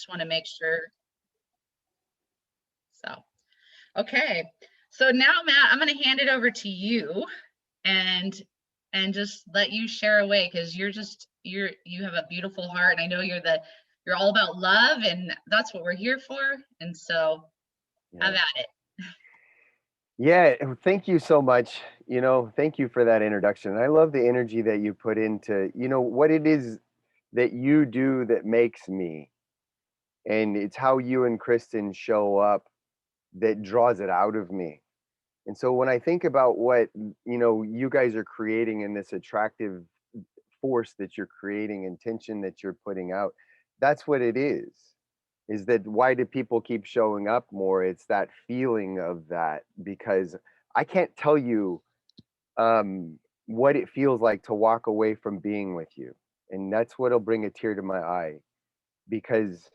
just want to make sure. So, okay. So now, Matt, I'm going to hand it over to you and just let you share away, because you have a beautiful heart, and I know you're all about love, and that's what we're here for. And so have at it. Yeah, thank you so much. Thank you for that introduction. I love the energy that you put into, what it is that you do that makes me. And it's how you and Kristin show up that draws it out of me. And so when I think about what, you guys are creating in this attractive force that you're creating and tension that you're putting out, that's what it is that why do people keep showing up more? It's that feeling of that, because I can't tell you what it feels like to walk away from being with you. And that's what'll bring a tear to my eye, because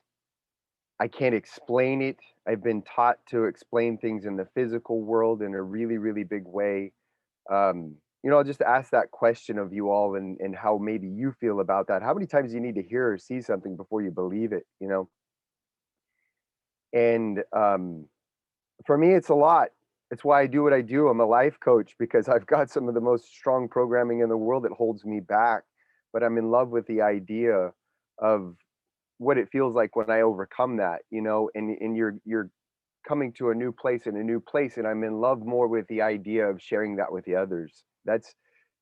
I can't explain it. I've been taught to explain things in the physical world in a really, really big way. I'll just ask that question of you all, and how maybe you feel about that. How many times do you need to hear or see something before you believe it? And for me, it's a lot. It's why I do what I do. I'm a life coach because I've got some of the most strong programming in the world that holds me back. But I'm in love with the idea of what it feels like when I overcome that, and you're coming to a new place in a new place, and I'm in love more with the idea of sharing that with the others.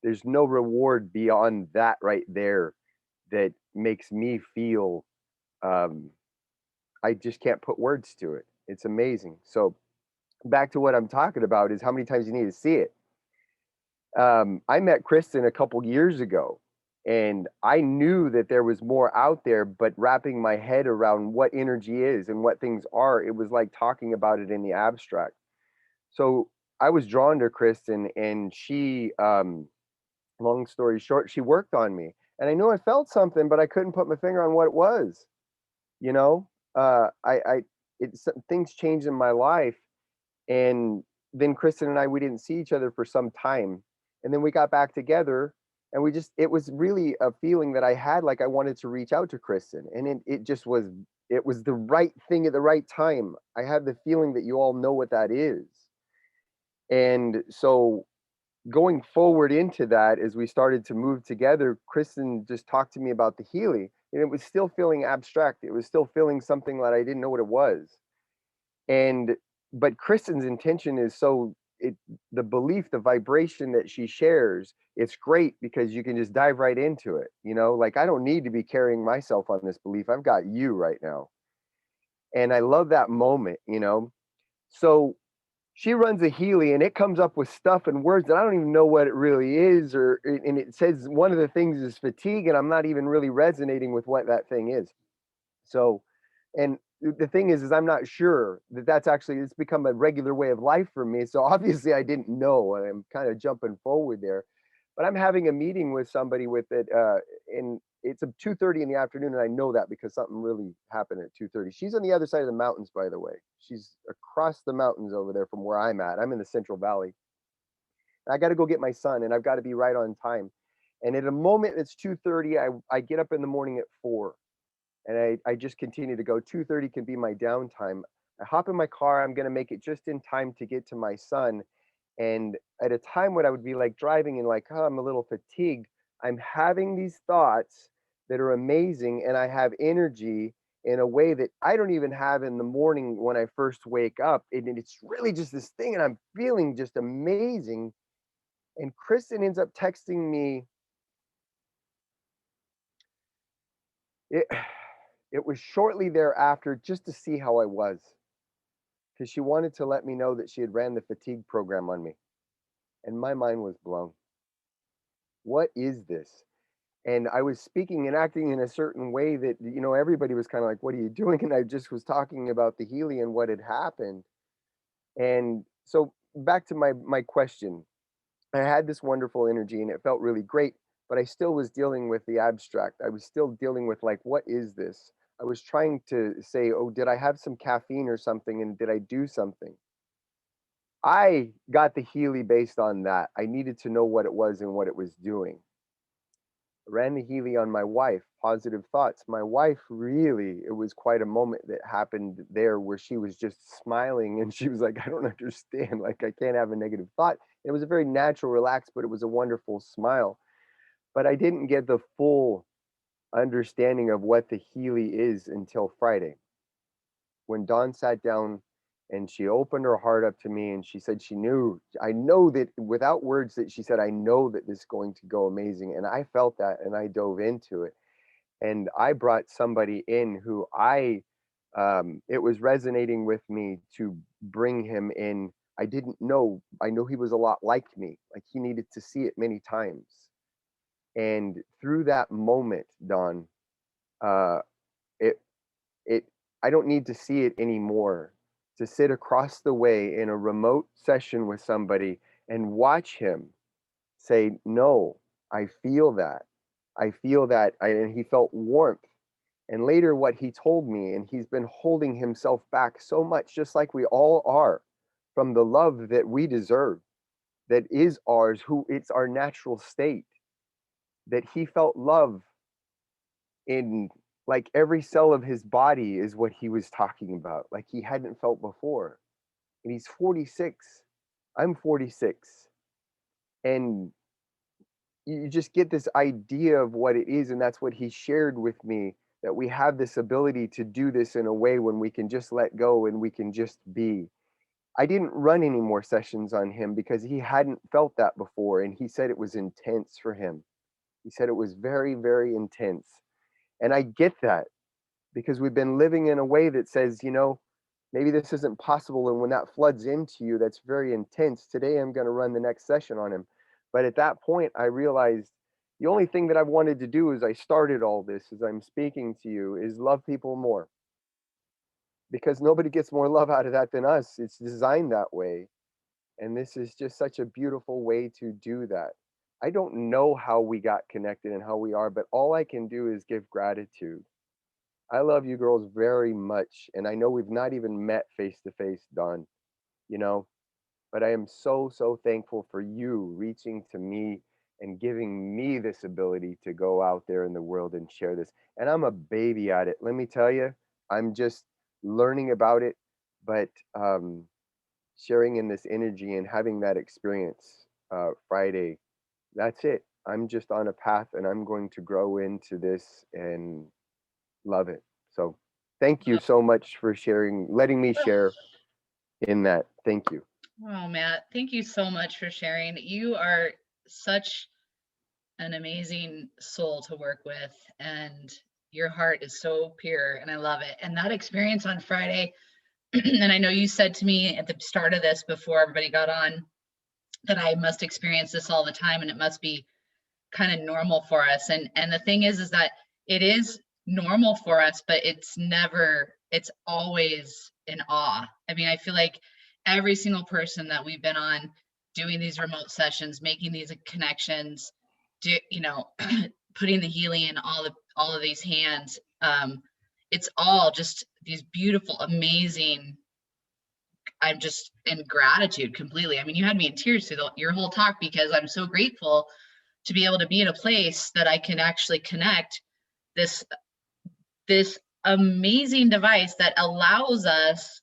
There's no reward beyond that right there that makes me feel um I just can't put words to it. It's amazing. So back to what I'm talking about is how many times you need to see it. I met Kristin a couple years ago, and I knew that there was more out there, but wrapping my head around what energy is and what things are, it was like talking about it in the abstract. So I was drawn to Kristin, and she, long story short, she worked on me, and I knew I felt something, but I couldn't put my finger on what it was. You know, I things changed in my life, and then Kristin and I, we didn't see each other for some time. And then we got back together, and it was really a feeling that I had, like I wanted to reach out to Kristin. And it was the right thing at the right time. I had the feeling that you all know what that is. And so going forward into that, as we started to move together, Kristin just talked to me about the Healy, and it was still feeling abstract. It was still feeling something that I didn't know what it was. And but Kristin's intention is the belief, the vibration that she shares, it's great because you can just dive right into it. Like I don't need to be carrying myself on this belief. I've got you right now. And I love that moment. So she runs a Healy, and it comes up with stuff and words that I don't even know what it really is, and it says one of the things is fatigue, and I'm not even really resonating with what that thing is. So, and the thing is I'm not sure that it's become a regular way of life for me. So obviously I didn't know, and I'm kind of jumping forward there. But I'm having a meeting with somebody with it, and it's 2:30 in the afternoon, and I know that because something really happened at 2:30. She's on the other side of the mountains, by the way. She's across the mountains over there from where I'm at. I'm in the Central Valley. I got to go get my son, and I've got to be right on time. And at a moment it's 2:30, I get up in the morning at 4, and I just continue to go. 2:30 can be my downtime. I hop in my car. I'm going to make it just in time to get to my son. And at a time when I would be like driving and like, oh, I'm a little fatigued, I'm having these thoughts that are amazing, and I have energy in a way that I don't even have in the morning when I first wake up. And it's really just this thing, and I'm feeling just amazing. And Kristin ends up texting me. It, it was shortly thereafter, just to see how I was, because she wanted to let me know that she had ran the fatigue program on me. And my mind was blown. What is this? And I was speaking and acting in a certain way that, everybody was kind of like, what are you doing? And I just was talking about the Healy and what had happened. And so back to my question, I had this wonderful energy and it felt really great, but I still was dealing with the abstract. I was still dealing with like, what is this? I was trying to say, oh, did I have some caffeine or something? And did I do something? I got the Healy based on that. I needed to know what it was and what it was doing. ran the Healy on my wife, positive thoughts. My wife really, it was quite a moment that happened there where she was just smiling and she was like, I don't understand. Like, I can't have a negative thought. It was a very natural, relaxed, but it was a wonderful smile. But I didn't get the full understanding of what the Healy is until Friday when Dawn sat down and she opened her heart up to me and she said she knew, I know that without words, that she said, I know that this is going to go amazing. And I felt that and I dove into it. And I brought somebody in who it was resonating with me to bring him in. I didn't know, I know he was a lot like me, like he needed to see it many times. And through that moment, Don, uh, it it I don't need to see it anymore to sit across the way in a remote session with somebody and watch him say, "No, I feel that. I feel that." And he felt warmth. And later, what he told me, and he's been holding himself back so much, just like we all are, from the love that we deserve, that is ours, who it's our natural state, that he felt love in like every cell of his body is what he was talking about, like he hadn't felt before. And he's 46. I'm 46. And you just get this idea of what it is. And that's what he shared with me, that we have this ability to do this in a way when we can just let go and we can just be. I didn't run any more sessions on him because he hadn't felt that before. And he said it was intense for him. He said it was very, very intense. And I get that because we've been living in a way that says, maybe this isn't possible. And when that floods into you, that's very intense. Today, I'm going to run the next session on him. But at that point, I realized the only thing that I've wanted to do as I started all this, as I'm speaking to you, is love people more because nobody gets more love out of that than us. It's designed that way. And this is just such a beautiful way to do that. I don't know how we got connected and how we are, but all I can do is give gratitude. I love you girls very much. And I know we've not even met face to face, Dawn, you know, but I am so, so thankful for you reaching to me and giving me this ability to go out there in the world and share this. And I'm a baby at it. Let me tell you, I'm just learning about it, but sharing in this energy and having that experience Friday, that's it. I'm just on a path and I'm going to grow into this and love it. So thank you so much for sharing, letting me share in that. Thank you. Oh, Matt, thank you so much for sharing. You are such an amazing soul to work with, and your heart is so pure, and I love it. And that experience on Friday, and I know you said to me at the start of this before everybody got on that I must experience this all the time and it must be kind of normal for us. And the thing is that it is normal for us, but it's always in awe. I mean, I feel like every single person that we've been on doing these remote sessions, making these connections, putting the Healy in all of these hands, it's all just these beautiful, amazing. I'm just in gratitude completely. I mean, you had me in tears through your whole talk because I'm so grateful to be able to be in a place that I can actually connect this amazing device that allows us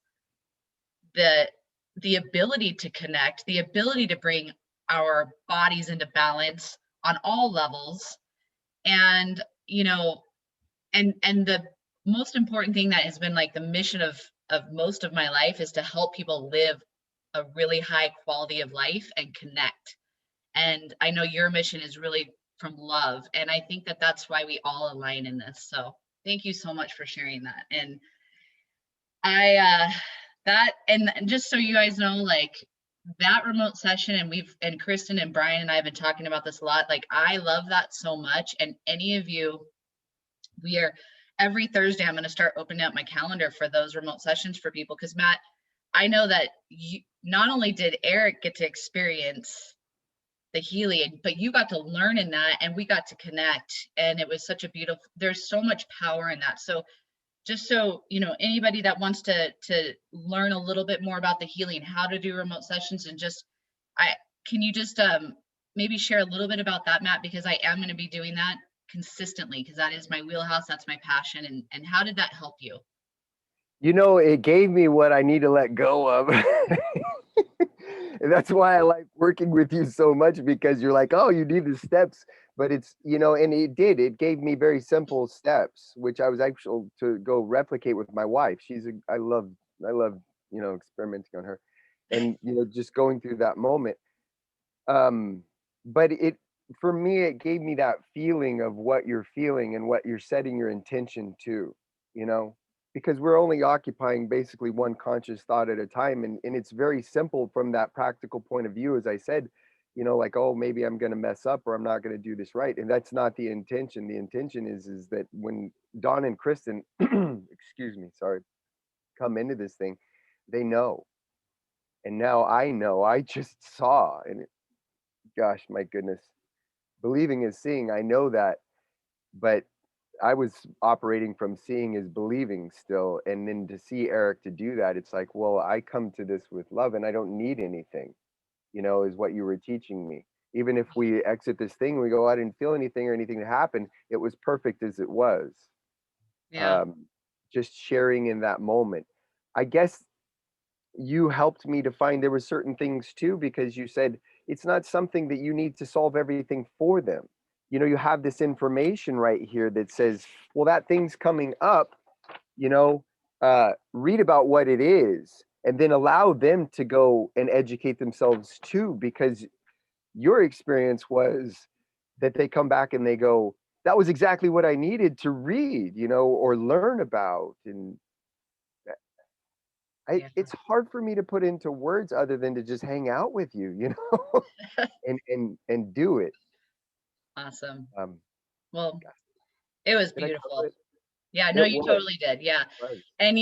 the ability to connect, the ability to bring our bodies into balance on all levels. And and the most important thing that has been like the mission of most of my life is to help people live a really high quality of life and connect. And I know your mission is really from love, and I think that that's why we all align in this. So thank you so much for sharing that. And and just so you guys know, like that remote session, and Kristin and Brian and I have been talking about this a lot, like I love that so much. And any of you, we are every Thursday, I'm going to start opening up my calendar for those remote sessions for people, because Matt, I know that you not only did Eric get to experience the Healy, but you got to learn in that, and we got to connect, and it was such a beautiful, there's so much power in that. So just so anybody that wants to learn a little bit more about the Healy and how to do remote sessions, and can you just maybe share a little bit about that, Matt, because I am going to be doing that consistently? Because that is my wheelhouse, that's my passion. And how did that help you? It gave me what I need to let go of. And that's why I like working with you so much, because you're like, oh, you need the steps. But and it gave me very simple steps, which I was actually to go replicate with my wife. I love, experimenting on her, and, just going through that moment. Um, but for me, it gave me that feeling of what you're feeling and what you're setting your intention to, you know, because we're only occupying basically one conscious thought at a time. And it's very simple from that practical point of view, as I said, like, oh, maybe I'm going to mess up, or I'm not going to do this right. And that's not the intention. The intention is that when Don and Kristin, excuse me, sorry, come into this thing, they know. And now I know, I just saw, and gosh, my goodness. Believing is seeing. I know that, but I was operating from seeing is believing still. And then to see Eric to do that, it's like, well, I come to this with love and I don't need anything, is what you were teaching me. Even if we exit this thing, we go, I didn't feel anything or anything happened. It was perfect as it was. Yeah. Um, just sharing in that moment. I guess you helped me to find there were certain things too, because you said it's not something that you need to solve everything for them. You have this information right here that says, well, that thing's coming up, you know read about what it is, and then allow them to go and educate themselves too, because your experience was that they come back and they go, that was exactly what I needed to read, or learn about. And Yeah. it's hard for me to put into words other than to just hang out with you, and do it. Awesome. Um, Well, gosh, it was did I cover beautiful. it? Yeah, no, It you was. totally did. Yeah. Was. And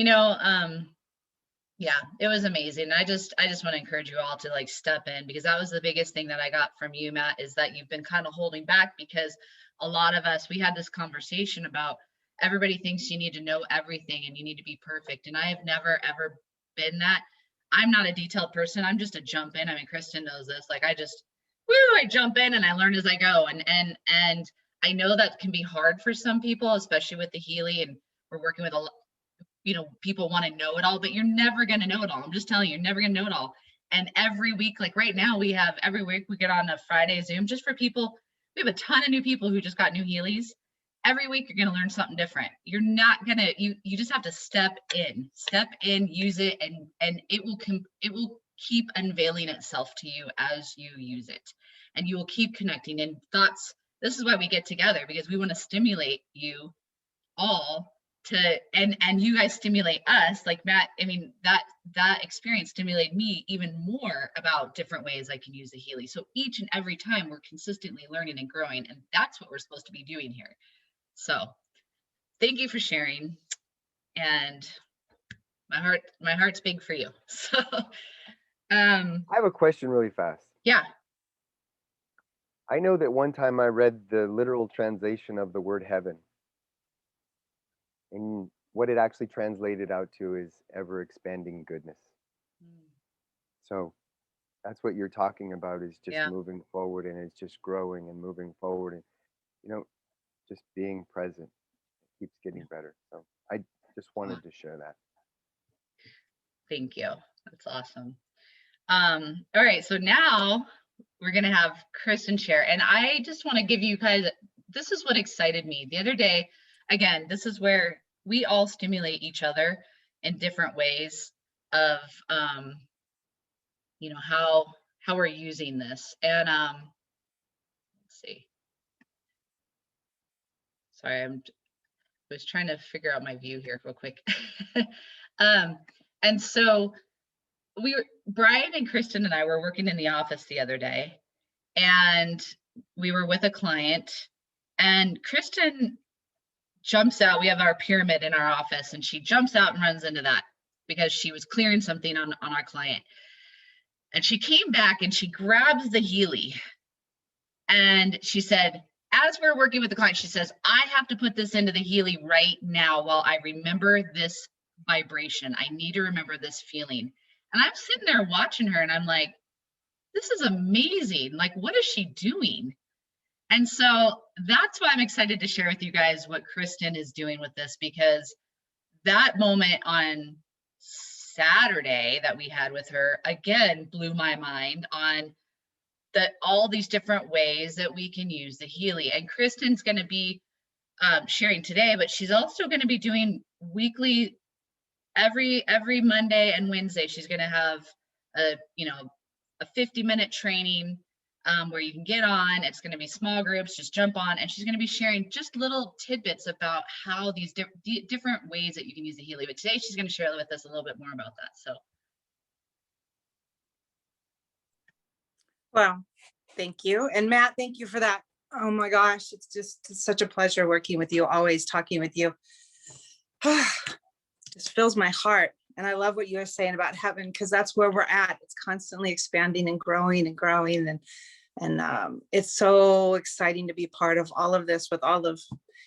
yeah, it was amazing. I just want to encourage you all to like step in, because that was the biggest thing that I got from you, Matt, is that you've been kind of holding back, because a lot of us, we had this conversation about everybody thinks you need to know everything and you need to be perfect. And I have never ever been that. I'm not a detailed person. I'm just a jump in. I mean, Kristin knows this. Like I jump in and I learn as I go. And I know that can be hard for some people, especially with the Healy, and we're working with people want to know it all, but you're never going to know it all. I'm just telling you, you're never going to know it all. And every week, like right now, every week we get on a Friday Zoom just for people. We have a ton of new people who just got new Heelys. Every week you're going to learn something different. You're not going to, you just have to step in, use it, and it will keep unveiling itself to you as you use it. And you will keep connecting. And thoughts, this is why we get together, because we want to stimulate you all to, and you guys stimulate us. Like Matt, I mean, that experience stimulated me even more about different ways I can use the Healy. So each and every time we're consistently learning and growing, and that's what we're supposed to be doing here. So thank you for sharing. And my heart's big for you. So I have a question really fast. yeah. I know that one time I read the literal translation of the word heaven, and what it actually translated out to is ever expanding goodness. So that's what you're talking about, is just Yeah. moving forward, and it's just growing and moving forward, and you know just being present keeps getting better. So I just wanted to share that. Thank you. That's awesome. All right, so now we're gonna have Kristin share, and I just want to give you guys, this is what excited me the other day. Again, this is where we all stimulate each other in different ways of how we're using this. And let's see. Sorry, I was trying to figure out my view here real quick. And so Brian and Kristin and I were working in the office the other day, and we were with a client, and Kristin jumps out. We have our pyramid in our office, and she jumps out and runs into that because she was clearing something on our client. And she came back and she grabs the Healy, and she said, as we're working with the client, she says, I have to put this into the Healy right now while I remember this vibration. I need to remember this feeling. And I'm sitting there watching her, and I'm like, this is amazing. Like, what is she doing? And so that's why I'm excited to share with you guys what Kristin is doing with this, because that moment on Saturday that we had with her again blew my mind on all these different ways that we can use the Healy. And Kristin's going to be sharing today, but she's also going to be doing weekly, every Monday and Wednesday. She's going to have a 50-minute training where you can get on. It's going to be small groups, just jump on, and she's going to be sharing just little tidbits about how these different ways that you can use the Healy. But today she's going to share with us a little bit more about that. So, well, thank you. And Matt, thank you for that. Oh my gosh, it's such a pleasure working with you, always talking with you. Just fills my heart. And I love what you were saying about heaven, because that's where we're at. It's constantly expanding and growing and growing. And it's so exciting to be part of all of this with all of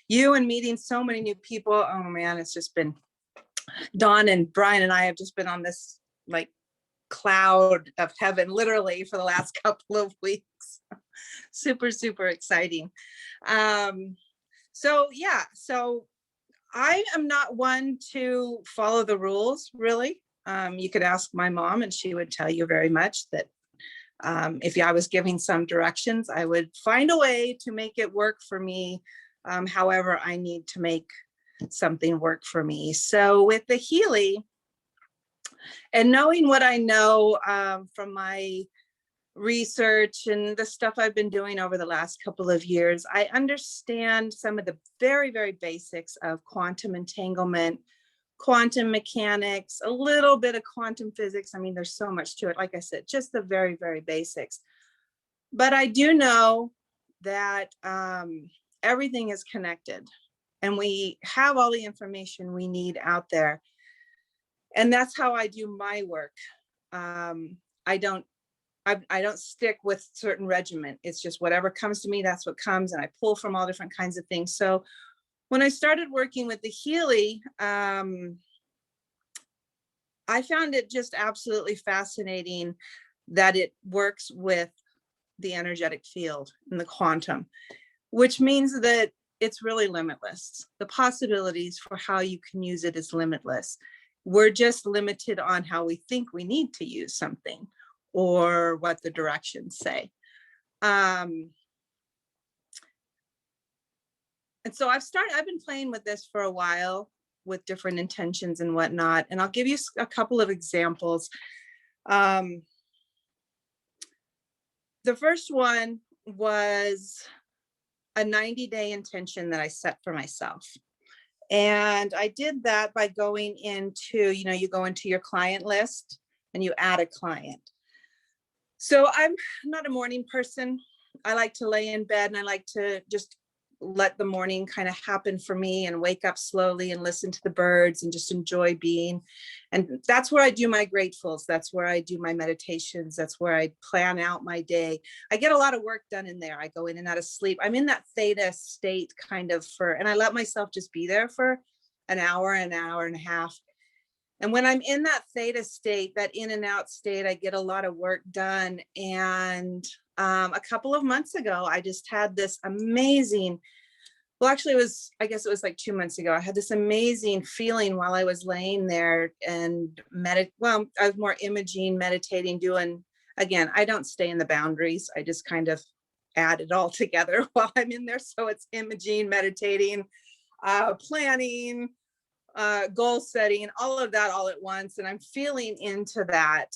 you and meeting so many new people. Oh man, it's just been, Dawn and Brian and I have just been on this like cloud of heaven, literally, for the last couple of weeks. Super, super exciting. So I am not one to follow the rules, really. You could ask my mom and she would tell you very much that if I was giving some directions, I would find a way to make it work for me. However, I need to make something work for me. So with the Healy, and knowing what I know from my research and the stuff I've been doing over the last couple of years, I understand some of the very, very basics of quantum entanglement, quantum mechanics, a little bit of quantum physics. I mean, there's so much to it. Like I said, just the very, very basics. But I do know that everything is connected and we have all the information we need out there. And that's how I do my work. I don't stick with certain regimen. It's just whatever comes to me, that's what comes. And I pull from all different kinds of things. So when I started working with the Healy, I found it just absolutely fascinating that it works with the energetic field and the quantum, which means that it's really limitless. The possibilities for how you can use it is limitless. We're just limited on how we think we need to use something or what the directions say. And so I've been playing with this for a while with different intentions and whatnot. And I'll give you a couple of examples. The first one was a 90-day intention that I set for myself. And I did that by going into, you go into your client list and you add a client. So I'm not a morning person. I like to lay in bed and I like to just let the morning kind of happen for me and wake up slowly and listen to the birds and just enjoy being. And that's where I do my gratefuls. That's where I do my meditations. That's where I plan out my day. I get a lot of work done in there. I go in and out of sleep. I'm in that theta state kind of and I let myself just be there for an hour and a half. And when I'm in that theta state, that in and out state, I get a lot of work done. And a couple of months ago, I just had this amazing, well, actually I guess it was like 2 months ago, I had this amazing feeling while I was laying there and I was more imaging, meditating, again, I don't stay in the boundaries. I just kind of add it all together while I'm in there. So it's imaging, meditating, planning, goal setting, all of that all at once. And I'm feeling into that.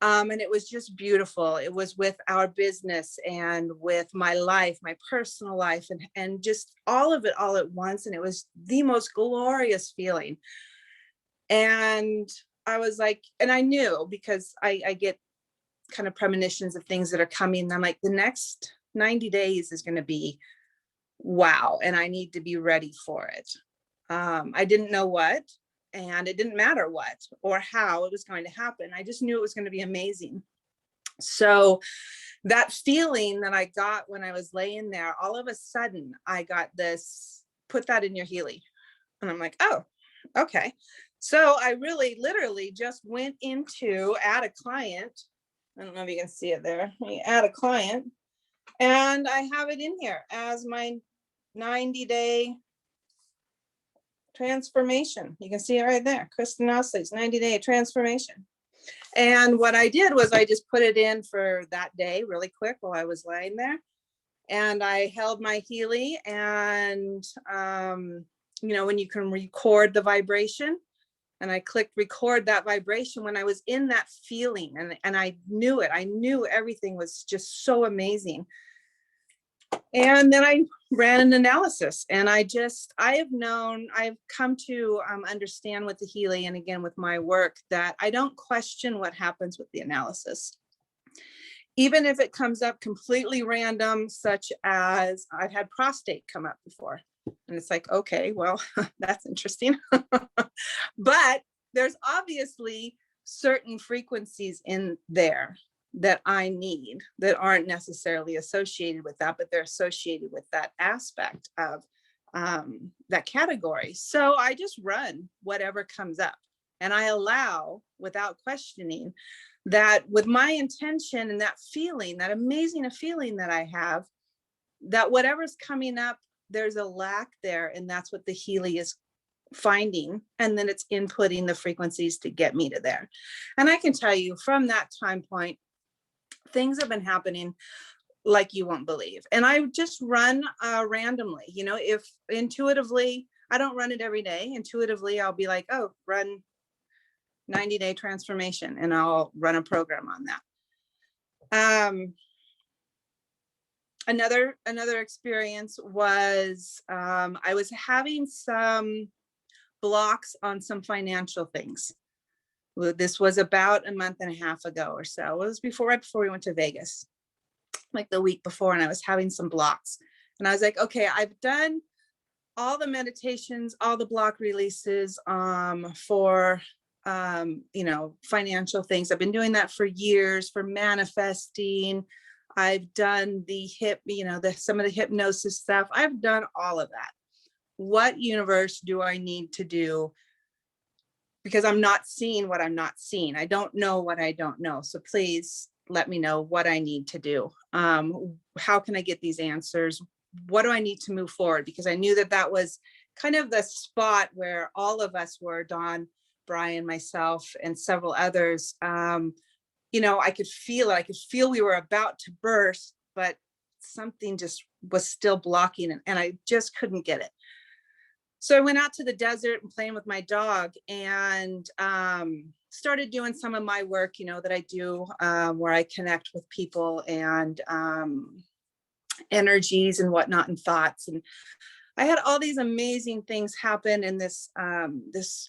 And it was just beautiful. It was with our business and with my life, my personal life, and just all of it all at once. And it was the most glorious feeling. And I was like, and I knew because I get kind of premonitions of things that are coming. And I'm like, the next 90 days is going to be wow. And I need to be ready for it. I didn't know what, and it didn't matter what or how it was going to happen. I just knew it was going to be amazing. So that feeling that I got when I was laying there, all of a sudden I got this, put that in your Healy. And I'm like, oh, okay. So I really literally just went into add a client. I don't know if you can see it there. We add a client. And I have it in here as my 90-day transformation. You can see it right there. Kristin Ousley's 90-day transformation. And what I did was I just put it in for that day really quick while I was laying there. And I held my Healy, and, when you can record the vibration, and I clicked record that vibration when I was in that feeling, and I knew it. I knew everything was just so amazing. And then I ran an analysis, and I've come to understand with the Healy, and again with my work, that I don't question what happens with the analysis. Even if it comes up completely random, such as I've had prostate come up before. And it's like, okay, well, that's interesting. But there's obviously certain frequencies in there that I need that aren't necessarily associated with that, but they're associated with that aspect of that category. So I just run whatever comes up, and I allow, without questioning, that with my intention and that feeling, that amazing feeling that I have, that whatever's coming up, there's a lack there. And that's what the Healy is finding. And then it's inputting the frequencies to get me to there. And I can tell you from that time point, things have been happening like you won't believe. And I just run randomly, if intuitively, I don't run it every day. Intuitively, I'll be like, oh, run 90-day transformation, and I'll run a program on that. Another experience was I was having some blocks on some financial things. This was about a month and a half ago or so. It was right before we went to Vegas, like the week before, and I was having some blocks. And I was like, okay, I've done all the meditations, all the block releases for financial things. I've been doing that for years, for manifesting. I've done the some of the hypnosis stuff. I've done all of that. What universe do I need to do? Because I'm not seeing what I'm not seeing. I don't know what I don't know. So please let me know what I need to do. How can I get these answers? What do I need to move forward? Because I knew that was kind of the spot where all of us were, Dawn, Brian, myself, and several others. I could feel it. I could feel we were about to burst, but something just was still blocking it, and I just couldn't get it. So I went out to the desert and playing with my dog, and started doing some of my work, that I do, where I connect with people and energies and whatnot and thoughts. And I had all these amazing things happen, and this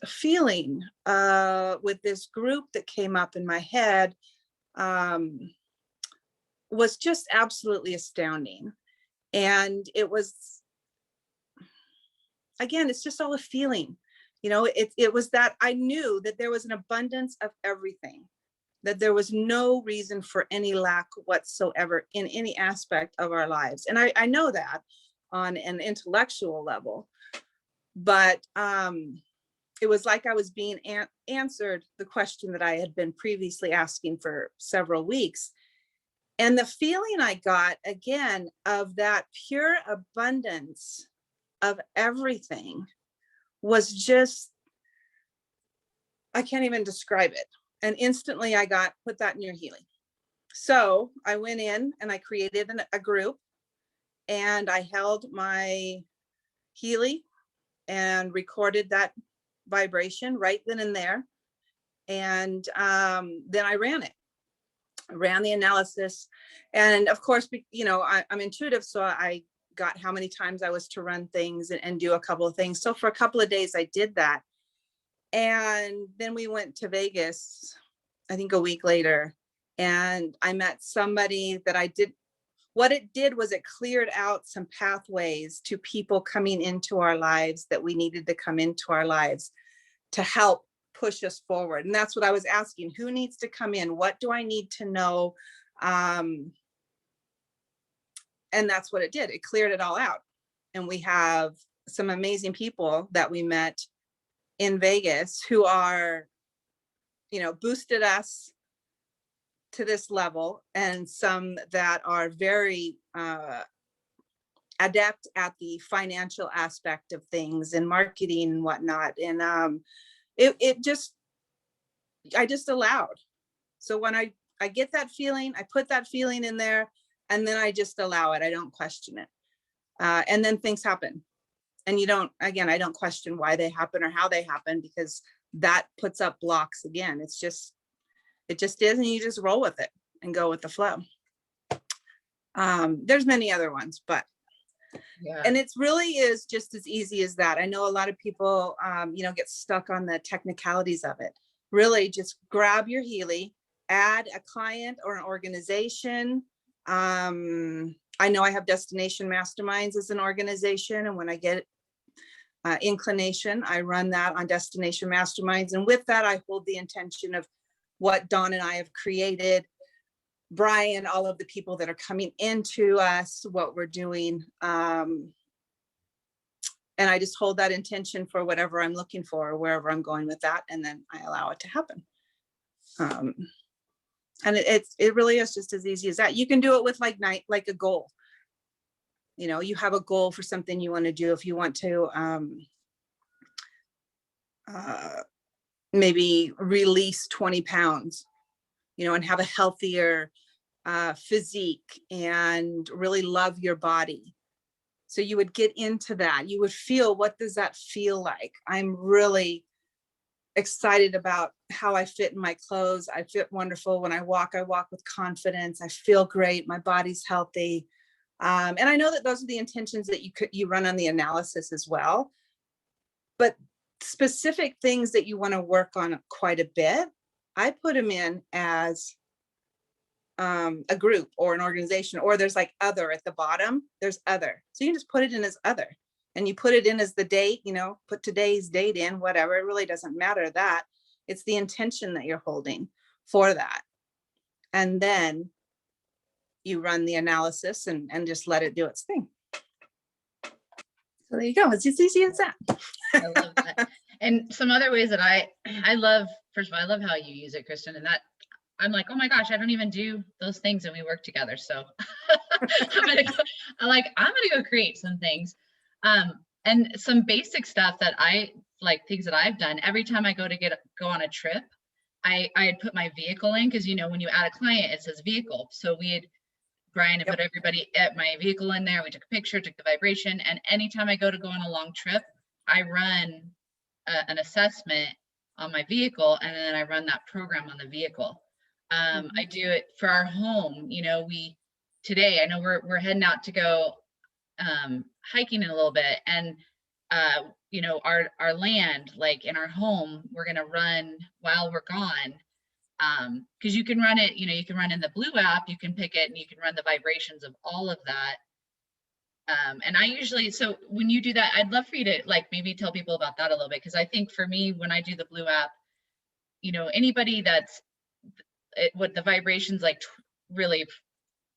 feeling with this group that came up in my head was just absolutely astounding. And it was, again, it's just all a feeling. It was that I knew that there was an abundance of everything, that there was no reason for any lack whatsoever in any aspect of our lives. And I know that on an intellectual level, but it was like I was being answered the question that I had been previously asking for several weeks. And the feeling I got, again, of that pure abundance of everything was just, I can't even describe it. And instantly I put that in your Healy. So I went in and I created a group, and I held my Healy and recorded that vibration right then and there. And then I ran the analysis. And of course, I'm intuitive. So I got how many times I was to run things and do a couple of things. So for a couple of days, I did that. And then we went to Vegas, I think a week later, and I met somebody that what it did was it cleared out some pathways to people coming into our lives that we needed to come into our lives to help push us forward. And that's what I was asking, who needs to come in? What do I need to know? And that's what it did. It cleared it all out. And we have some amazing people that we met in Vegas who are, boosted us to this level, and some that are very adept at the financial aspect of things and marketing and whatnot. And I just allowed. So when I get that feeling, I put that feeling in there, and then I just allow it. I don't question it. And then things happen. And I don't question why they happen or how they happen, because that puts up blocks again. It just is, and you just roll with it and go with the flow. There's many other ones, but Yeah. and it really is just as easy as that. I know a lot of people, get stuck on the technicalities of it. Really, just grab your Healy, add a client or an organization. I know I have Destination Masterminds as an organization, and when I get inclination, I run that on Destination Masterminds. And with that, I hold the intention of what Dawn and I have created, Brian, all of the people that are coming into us, what we're doing. And I just hold that intention for whatever I'm looking for, or wherever I'm going with that. And then I allow it to happen. And it really is just as easy as that. You can do it with like a goal. You have a goal for something you want to do. If you want to maybe release 20 pounds, and have a healthier physique and really love your body. So you would get into that. You would feel, what does that feel like? I'm really excited about how I fit in my clothes. I fit wonderful. When I walk with confidence. I feel great. My body's healthy. And I know that those are the intentions that you run on the analysis as well. But specific things that you want to work on quite a bit, I put them in as a group or an organization, or there's like other at the bottom. There's other. So you can just put it in as other, and you put it in as the date, put today's date in, whatever. It really doesn't matter that. It's the intention that you're holding for that. And then you run the analysis and just let it do its thing. So there you go. It's as easy as that. I love that. And some other ways that I love, first of all, I love how you use it, Kristin, and that I'm like, oh my gosh, I don't even do those things, and we work together. So I'm gonna go create some things. And some basic stuff that I like, things that I've done every time I go on a trip, I had put my vehicle in, because when you add a client, it says vehicle. So Brian had put everybody at my vehicle in there. We took a picture, took the vibration, and anytime I go on a long trip, I run an assessment on my vehicle, and then I run that program on the vehicle. I do it for our home. Today, I know we're heading out to go hiking in a little bit, and our land, like in our home, we're gonna run while we're gone. Because you can run it, you can run in the Blue app, you can pick it, and you can run the vibrations of all of that. And I usually, so when you do that, I'd love for you to maybe tell people about that a little bit, because I think for me, when I do the Blue app, anybody that's what the vibrations really,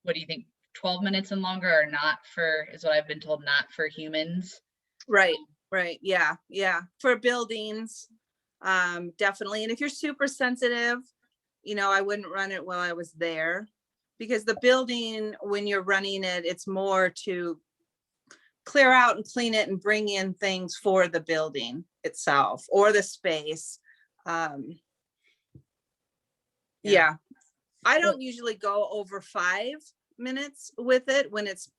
what do you think, 12 minutes and longer are not for, is what I've been told, not for humans. Right. Yeah. For buildings, definitely. And if you're super sensitive, I wouldn't run it while I was there, because the building, when you're running it, it's more to clear out and clean it and bring in things for the building itself or the space. Yeah. I don't usually go over 5 minutes with it when it's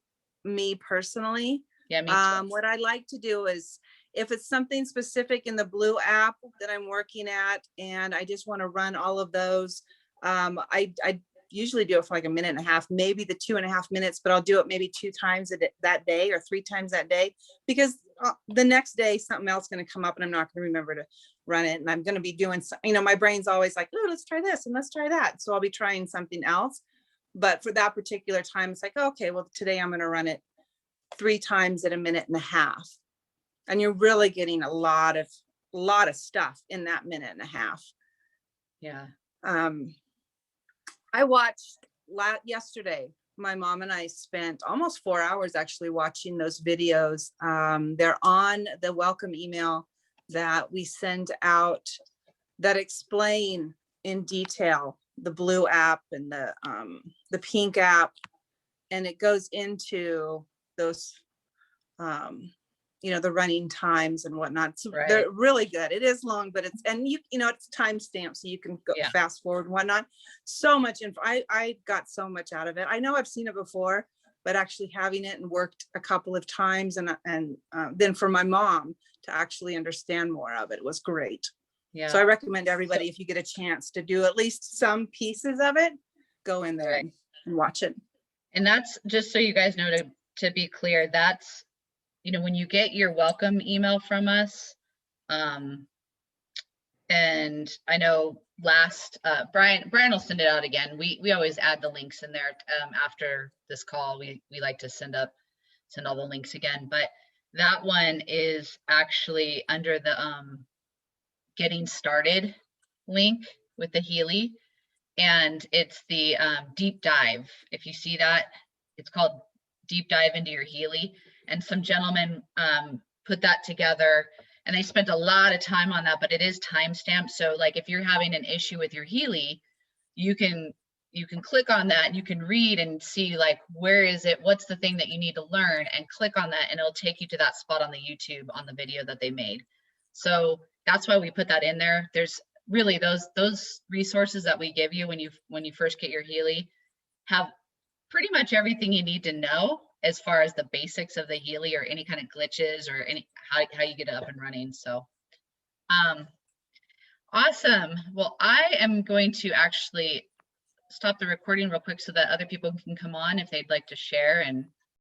me personally. Yeah, me too. What I like to do is, if it's something specific in the Blue app that I'm working at, and I just want to run all of those, I usually do it for like a minute and a half, maybe the 2.5 minutes, but I'll do it maybe 2 times that day, or 3 times that day, because the next day something else is going to come up and I'm not going to remember to run it. And I'm going to be doing, my brain's always like, oh, let's try this and let's try that. So I'll be trying something else. But for that particular time, it's like, okay, well, today I'm going to run it 3 times at a minute and a half. And you're really getting a lot of stuff in that minute and a half. Yeah. I watched yesterday, my mom and I spent almost 4 hours actually watching those videos. They're on the welcome email that we send out that explain in detail the blue app and the pink app, and it goes into those, you know, the running times and whatnot. So Right. they're really good. It is long, but it's, and you know, it's timestamped, so you can go Yeah. fast forward and whatnot. So much info. I got so much out of it. I know I've seen it before, but actually having it and worked a couple of times, and then for my mom to actually understand more of it was great. Yeah. So I recommend everybody, if you get a chance to do at least some pieces of it, go in there Right. and watch it. And that's just so you guys know, to be clear, that's, you know, when you get your welcome email from us, and I know Brian will send it out again. We always add the links in there after this call. We like to send all the links again, but that one is actually under the getting started link with the Healy, and it's the deep dive. If you see that, it's called Deep Dive into Your Healy, and some gentlemen put that together, and they spent a lot of time on that, but it is timestamped. So like if you're having an issue with your Healy, you can click on that and you can read and see like, where is it, what's the thing that you need to learn, and click on that and it'll take you to that spot on the YouTube on the video that they made. So that's why we put that in there. There's really those resources that we give you when you first get your Healy have pretty much everything you need to know as far as the basics of the Healy, or any kind of glitches, or any how you get it up and running. So awesome. Well, I am going to actually stop the recording real quick so that other people can come on if they'd like to share and